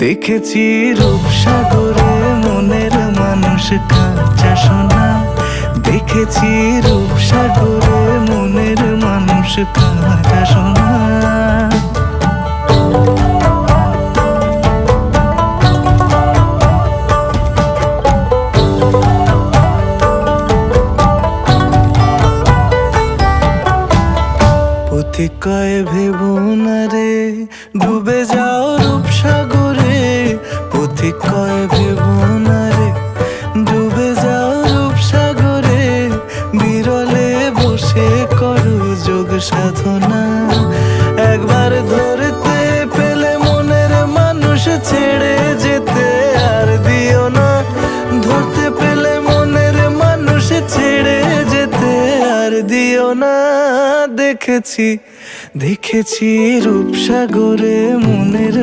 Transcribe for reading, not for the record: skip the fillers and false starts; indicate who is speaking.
Speaker 1: দেখেছি রূপসাগরে মনের মানুষ কাঁচা সোনা, দেখেছি রূপসাগরে মনের মানুষ কাঁচা সোনা। পথিক কয় ভেবো না রে ডুবে যাও রূপসাগরে, পথিক কয় ভেবো না রে ডুবে যাও রূপসাগরে, বিরলে বসে করো যোগ সাধনা। একবার ধরতে পেলে মনের মানুষ ছেড়ে যেতে আর দিও না, ধরতে পেলে মনের মানুষ ছেড়ে যেতে আর দিও না। দেখেছি রূপসাগরে মনের